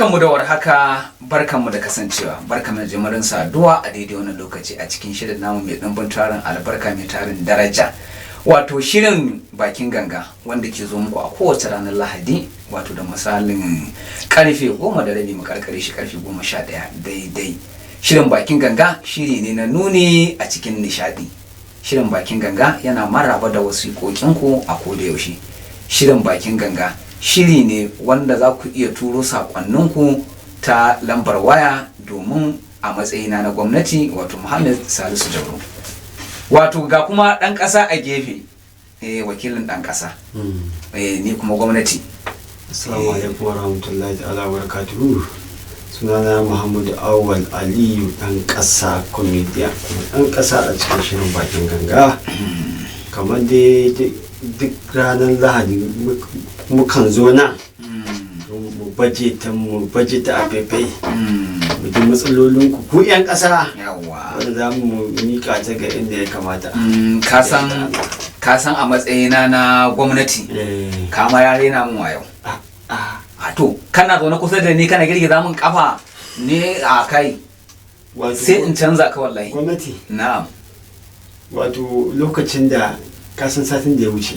Barkanmu da warhaka, barkanmu da kasancewa, barkanmu da jimirin saduwa a daidai wannan lokaci a cikin shirin namu mai ɗimbin tarin albarka mai tarin daraja. Wato shirin bakin ganga wanda ke zo muku a kowace ranar Lahadi, wato da misalin karfe 10:30 mu karkare shi karfe 11 daidai. Shirin bakin ganga shiri ne na nuni a cikin nishadi. Shirin bakin ganga yana maraba da wasiƙoƙinku a koda yaushe. Shirin bakin ganga shiri ne wanda za ku iya turo saƙonninku ta lambar waya domin a matsayina na gwamnati, wato Muhammad Salisu Jauro. Wato ga kuma ɗan ƙasa a gefe, wakilin ɗan ƙasa, ni kuma gwamnati. Assalamu alaikum wa rahmatullahi ta'ala wa barakatuhu. Sunana Muhammadu Awwal Aliyu, ɗan ƙasa comedian, ɗan ƙasa a cikin shirin bakin ganga. Kamar dai duk ranar Lahadi mukan zo nan mu baje ta a faifai mu ji matsalolin ku 'yan ƙasa, wanda za mu mika ta ga inda ya kamata. Ka san a matsayina na gwamnati, kama ya rena mun wayo. To kana zaune kusa da ni kana girgiza min kafa ne a kai, sai in canza ka wallahi. Gwamnati? Na'am. Wato lokacin da kasan satin da ya wuce,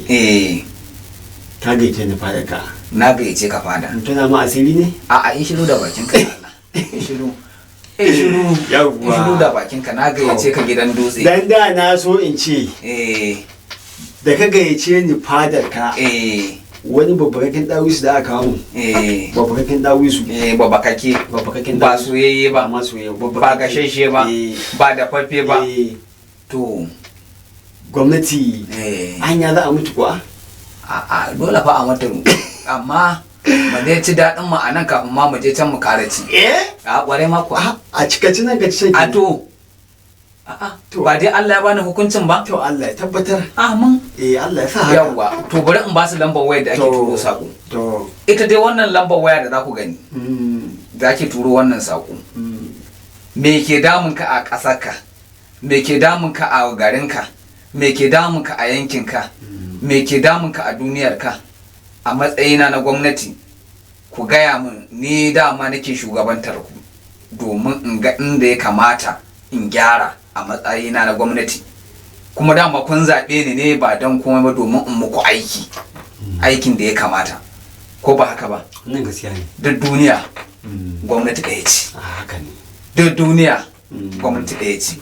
ka gaice ni fada ka. Na gaice ka fada. Tana ma asiri ne? A'a, yi shiru da bakin ka. Shiru da bakin ka. Na gayyace ka gidan dutse. Dan da na so in ce, da ka gayyace ni fadar ka, wani babbakakin dawisu da aka kawo. Babbakakin dawisu. Babbakakin ba soyayye ba, ba gashashe ba, ba dafaffe ba. To gwamnati hanya za a mutu kuwa? A'a, dole fa a mutu, amma mu dai ci daɗin mu anan kafin ma mu je can mu ƙara ci. A ƙware ma kuwa. A cika ci nan ka ci shan. A to ba dai Allah ya bani hukuncin ba? To Allah ya tabbatar. Amin. Allah ya sa haka. Yawwa, to bari in ba su lambar waya da ake turo sako. To ita dai wannan lambar waya da za ku gani, da ake turo wannan sako. Me ke damun ka a ƙasarka? Me ke damun ka a garinka? Me ke damun ka a yankinka? Me ke damun ka a duniyarka? A matsayina na gwamnati, ku gaya min, ni dama nake shugabantar ku domin in ga inda ya kamata in gyara a matsayina na gwamnati. Kuma dama kun zaɓe ni ne ba don komai ba, domin in muku aikin da ya kamata, ko ba haka ba? Nan gaskiya ne. Duk duniya gwamnati ɗaya ce. Haka ne. Duk duniya gwamnati ɗaya ce.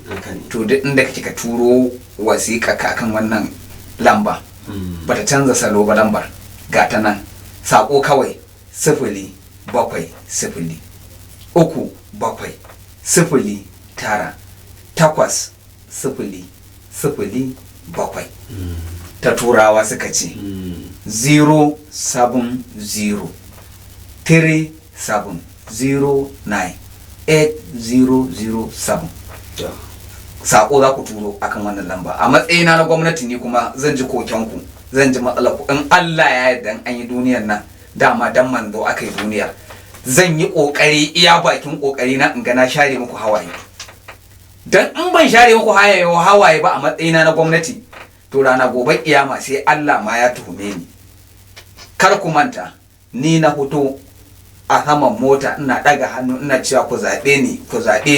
To duk inda kake ka turo wasiƙa ka kan wannan lamba, bata canza salo ba. Lambar ga ta nan, saƙo kawai 07037 ta turawa suka ce 07037098007. Sako za ku turo akan wannan lamba. A matsayina na gwamnati ne kuma zan ji kokenku, zan ji matsalar ku. In Allah ya yarda an yi duniyar nan, dama dan manzo aka yi duniyar, zan yi kokari iya bakin kokari na in ga na share muku hawaye. Dan in ban share muku hawaye ba a matsayina na gwamnati, to rana gobe kiyama sai Allah ma ya tuhume ni. Kar ku manta, ni na fito a saman mota ina daga hannu ina cewa ku zaɓe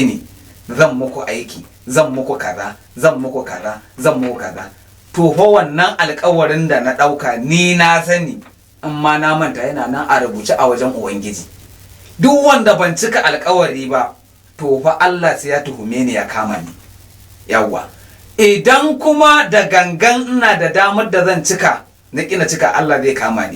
ni, zan muku aiki, zan muku kaza. To fa wannan alƙawarin da na ɗauka ni na sani, amma na manta yana nan a rubuce a wajen Ubangiji. Duk wanda ban cika alƙawari ba, to fa Allah sai ya tuhume ni ya kama ni. Yawwa. Idan kuma da gangan ina da damar da zan cika, na ƙina cika, Allah zai kama ni.